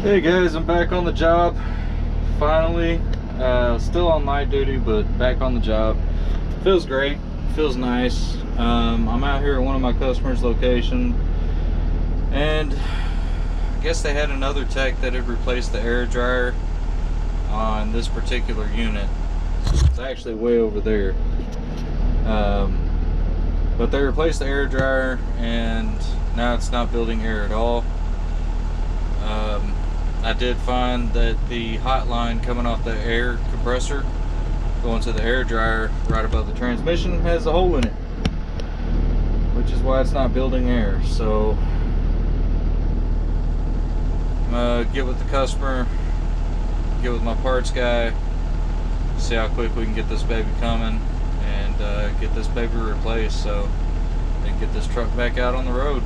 Hey guys, I'm back on the job finally. Still on night duty, but back on the job. Feels great, feels nice. I'm out here at one of my customers' location, and I guess they had another tech that had replaced the air dryer on this particular unit. It's actually way over there, but they replaced the air dryer and now it's not building air at all. I did find that the hot line coming off the air compressor going to the air dryer right above the transmission has a hole in it, which is why it's not building air. So I'm gonna get with the customer, get with my parts guy, see how quick we can get this baby coming and get this baby replaced so they can get this truck back out on the road.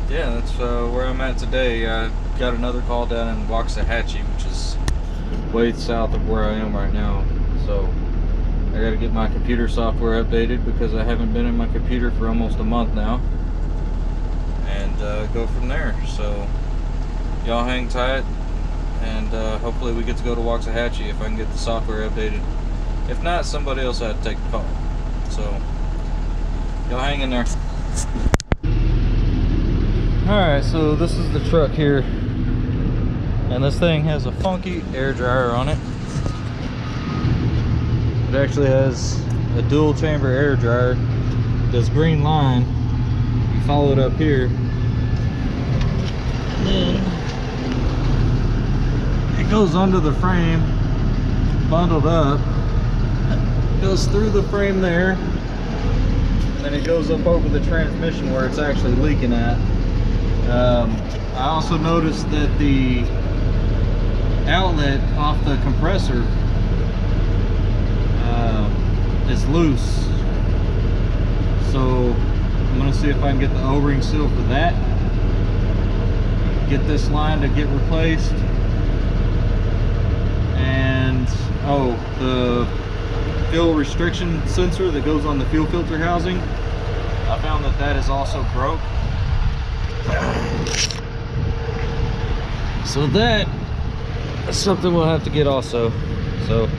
Yeah, that's where I'm at today. I got another call down in Waxahachie, which is way south of where I am right now. So I got to get my computer software updated because I haven't been in my computer for almost a month now, and go from there. So y'all hang tight, and hopefully we get to go to Waxahachie if I can get the software updated. If not, somebody else had to take the call. So y'all hang in there. Alright, so this is the truck here, and this thing has a funky air dryer on it. It actually has a dual chamber air dryer. This green line, you follow it up here, and then it goes under the frame, bundled up, goes through the frame there, and then it goes up over the transmission where it's actually leaking at. I also noticed that the outlet off the compressor is loose, so I'm going to see if I can get the O-ring seal for that, get this line to get replaced, and the fuel restriction sensor that goes on the fuel filter housing, I found that is also broke. So that's something we'll have to get also. So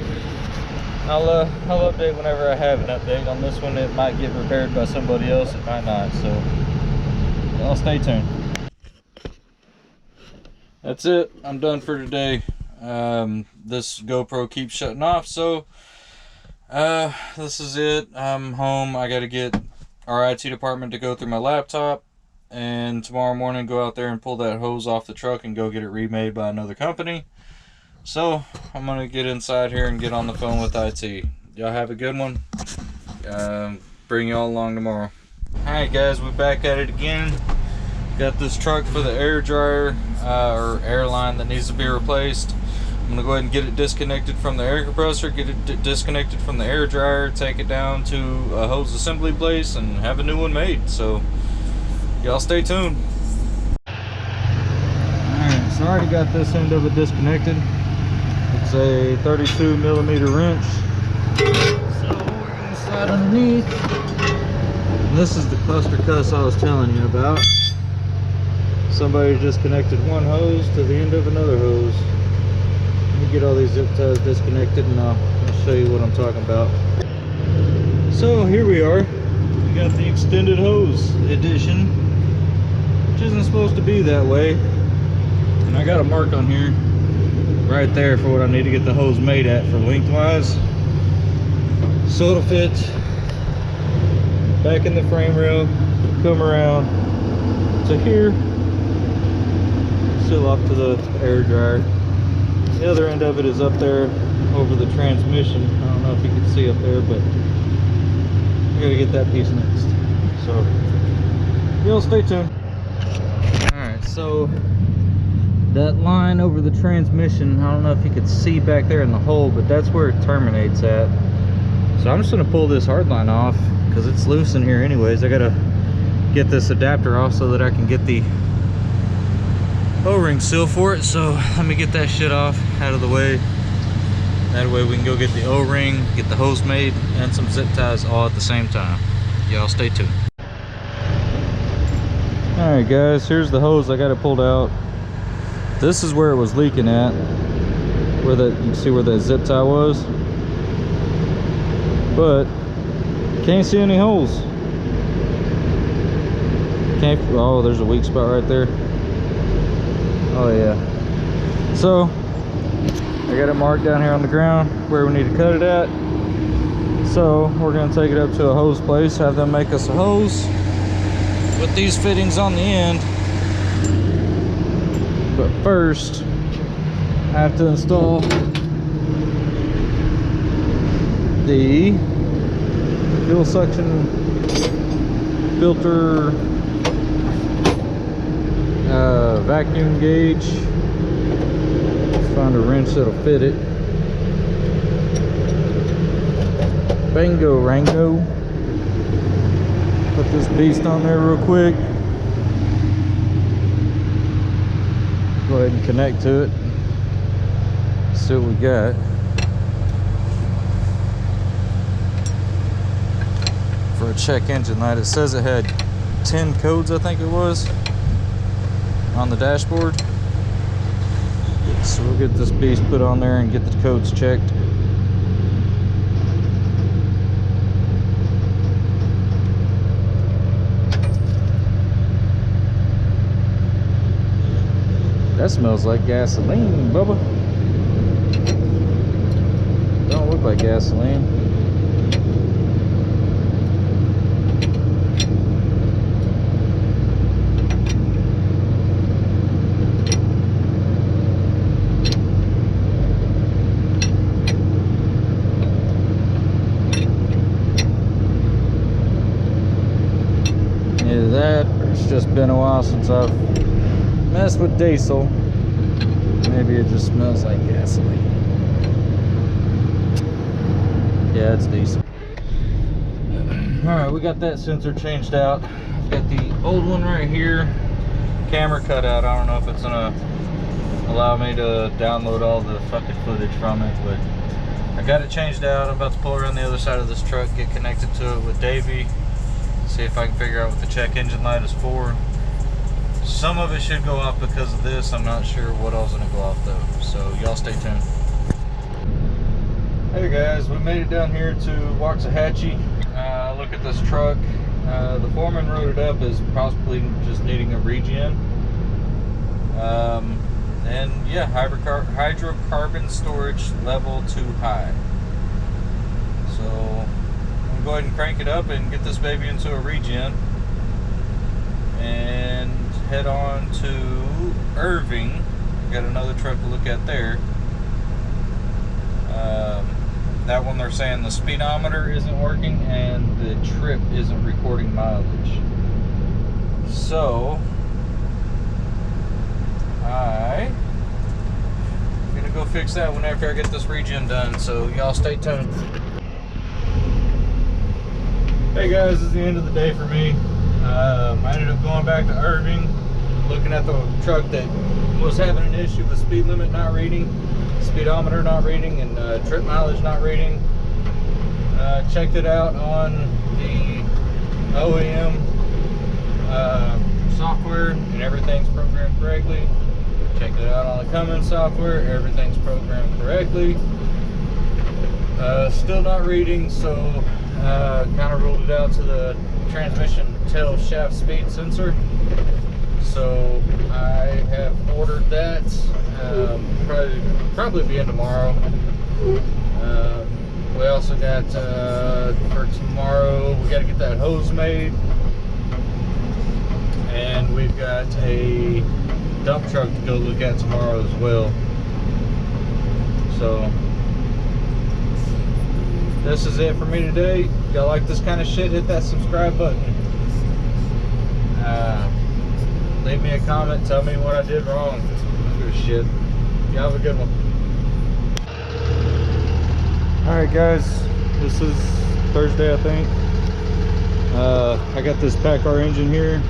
I'll update whenever I have an update on this one. It might get repaired by somebody else, it might not, so y'all stay tuned. That's it, I'm done for today. This GoPro keeps shutting off, so this is it. I'm home. I gotta get our IT department to go through my laptop, and tomorrow morning go out there and pull that hose off the truck and go get it remade by another company. So I'm gonna get inside here and get on the phone with IT. Y'all have a good one. Bring y'all along tomorrow. Alright guys, we're back at it again. Got this truck for the air dryer or air line that needs to be replaced. I'm gonna go ahead and get it disconnected from the air compressor, get it disconnected from the air dryer, take it down to a hose assembly place and have a new one made. So y'all stay tuned. Alright, so I already got this end of it disconnected. It's a 32mm wrench. So we're gonna slide underneath. And this is the cluster cuss I was telling you about. Somebody just connected one hose to the end of another hose. Let me get all these zip ties disconnected and I'll show you what I'm talking about. So here we are. We got the extended hose edition, which isn't supposed to be that way, and I got a mark on here right there for what I need to get the hose made at for lengthwise, so it'll fit back in the frame rail, come around to here, seal off to the air dryer. The other end of it is up there over the transmission. I don't know if you can see up there, but I gotta get that piece next. So y'all stay tuned. Alright, so that line over the transmission, I don't know if you could see back there in the hole, but that's where it terminates at. So I'm just gonna pull this hard line off because it's loose in here anyways. I gotta get this adapter off so that I can get the O-ring seal for it. So let me get that shit off out of the way. That way we can go get the O-ring, get the hose made, and some zip ties all at the same time. Y'all stay tuned. Alright guys, here's the hose. I got it pulled out. This is where it was leaking at. Where that, you can see where that zip tie was. But can't see any holes. Can't, oh, there's a weak spot right there. Oh yeah. So I got it marked down here on the ground where we need to cut it at. So we're gonna take it up to a hose place, have them make us a hose with these fittings on the end. But first I have to install the fuel suction filter vacuum gauge. Let's find a wrench that'll fit it. Bango Rango. Put this beast on there real quick. Go ahead and connect to it. See what we got. For a check engine light, it says it had 10 codes, I think it was, on the dashboard. So we'll get this beast put on there and get the codes checked. That smells like gasoline, Bubba. Don't look like gasoline. Either that, or it's just been a while since I've messed with diesel. Maybe it just smells like gasoline. Yeah, it's diesel. Alright, we got that sensor changed out. I've got the old one right here. Camera cut out. I don't know if it's gonna allow me to download all the fucking footage from it, but I got it changed out. I'm about to pull around the other side of this truck, get connected to it with Davey, see if I can figure out what the check engine light is for. Some of it should go off because of this. I'm not sure what else is going to go off though. So y'all stay tuned. Hey guys, we made it down here to Waxahachie. Look at this truck. The foreman wrote it up as possibly just needing a regen. And yeah, hydrocarbon storage level too high. So I'm going to go ahead and crank it up and get this baby into a regen. And head on to Irving. Got another truck to look at there. That one they're saying the speedometer isn't working and the trip isn't recording mileage. So I'm gonna go fix that one after I get this regen done. So y'all stay tuned. Hey guys, this is the end of the day for me. I ended up going back to Irving, looking at the truck that was having an issue with speed limit not reading, speedometer not reading, and trip mileage not reading. Checked it out on the OEM software, and everything's programmed correctly. Checked it out on the Cummins software, everything's programmed correctly. Still not reading, so kind of ruled it out to the transmission tail shaft speed sensor. So I have ordered that. Probably be in tomorrow. We also got for tomorrow, we got to get that hose made, and we've got a dump truck to go look at tomorrow as well. So this is it for me today. If y'all like this kind of shit, hit that subscribe button. Leave me a comment, tell me what I did wrong. I don't give a shit. Y'all have a good one. Alright guys, this is Thursday I think. I got this PACCAR engine here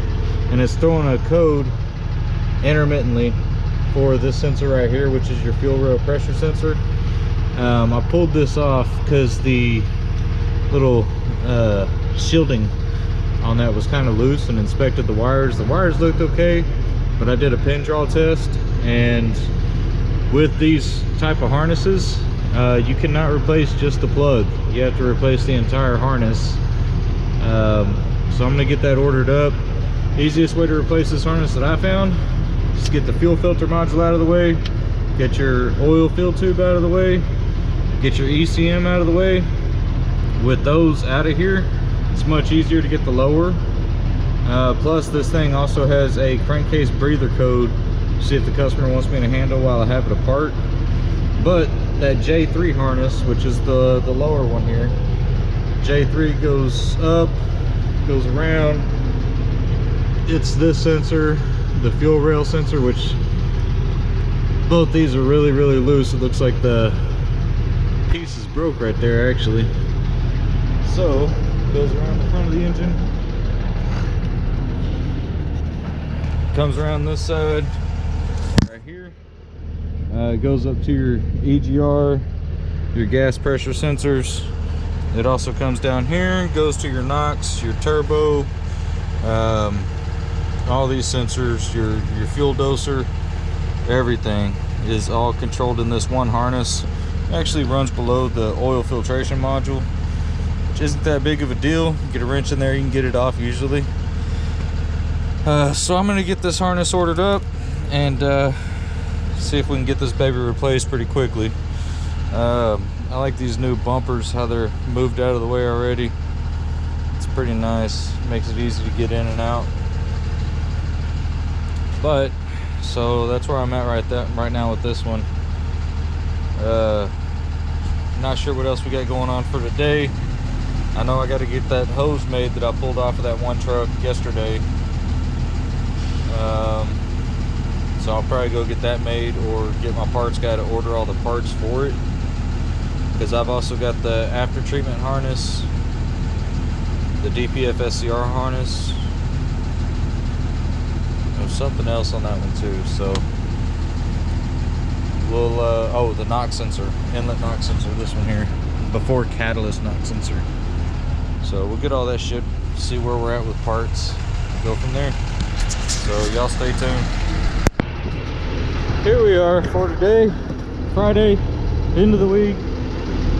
and it's throwing a code intermittently for this sensor right here, which is your fuel rail pressure sensor. I pulled this off because the little shielding on that was kind of loose and inspected the wires. The wires looked okay, but I did a pin draw test, and with these type of harnesses, you cannot replace just the plug. You have to replace the entire harness. So I'm gonna get that ordered up. Easiest way to replace this harness that I found, just get the fuel filter module out of the way, get your oil fill tube out of the way, get your ECM out of the way. With those out of here, it's much easier to get the lower. Plus this thing also has a crankcase breather code, see if the customer wants me to handle while I have it apart. But that J3 harness, which is the lower one here, J3 goes up, goes around. It's this sensor, the fuel rail sensor, which both these are really loose. It looks like the piece is broke right there actually. So goes around the front of the engine, comes around this side right here, it goes up to your EGR, your gas pressure sensors. It also comes down here, goes to your NOx, your turbo, all these sensors, your fuel doser, everything is all controlled in this one harness. It actually runs below the oil filtration module, which isn't that big of a deal. You get a wrench in there, you can get it off usually. So I'm gonna get this harness ordered up and see if we can get this baby replaced pretty quickly. I like these new bumpers, how they're moved out of the way already. It's pretty nice, makes it easy to get in and out. But so that's where I'm at right now with this one. Not sure what else we got going on for today. I know I got to get that hose made that I pulled off of that one truck yesterday. So I'll probably go get that made or get my parts guy to order all the parts for it, because I've also got the after treatment harness, the DPF SCR harness. There's something else on that one too, so we'll oh, the NOx sensor, inlet NOx sensor, this one here, before catalyst NOx sensor. So we'll get all that shit, see where we're at with parts, go from there. So y'all stay tuned. Here we are for today, Friday, end of the week.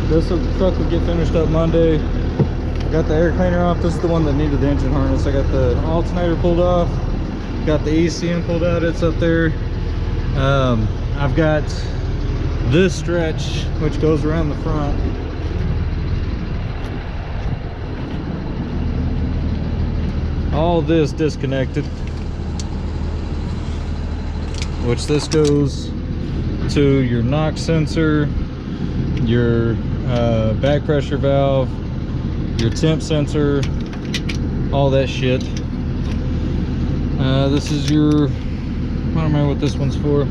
This truck will get finished up Monday. I got the air cleaner off. This is the one that needed the engine harness. I got the alternator pulled off, got the ECM pulled out, it's up there. I've got this stretch which goes around the front. All this disconnected, which this goes to your NOx sensor, your back pressure valve, your temp sensor, all that shit. This is your, I don't remember what this one's for.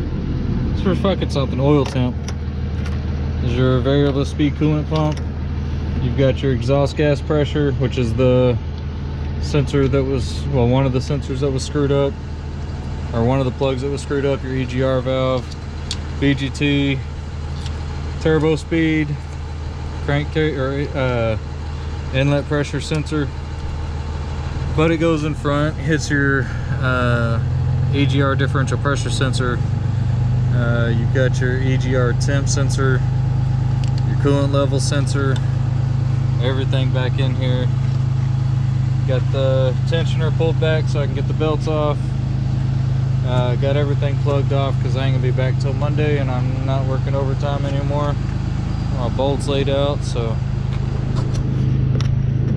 It's for fucking something, oil temp. This is your variable speed coolant pump. You've got your exhaust gas pressure, which is the sensor that was, well, one of the sensors that was screwed up, or one of the plugs that was screwed up, your EGR valve, BGT, turbo speed, inlet pressure sensor. But it goes in front, hits your EGR differential pressure sensor. You've got your EGR temp sensor, your coolant level sensor, everything back in here. Got the tensioner pulled back so I can get the belts off. Got everything plugged off because I ain't gonna be back till Monday, and I'm not working overtime anymore. My bolts laid out, so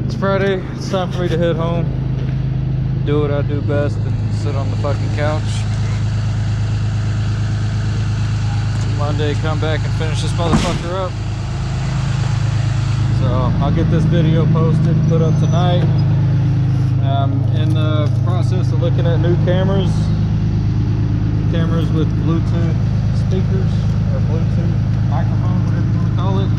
it's Friday. It's time for me to head home, do what I do best, and sit on the fucking couch. Monday, come back and finish this motherfucker up. So I'll get this video posted and put up tonight. I'm in the process of looking at new cameras with Bluetooth speakers, or Bluetooth microphone, whatever you want to call it.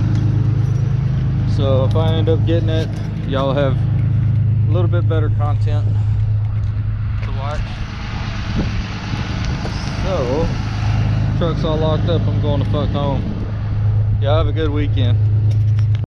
So if I end up getting it, y'all have a little bit better content to watch. So truck's all locked up, I'm going to fuck home. Y'all have a good weekend.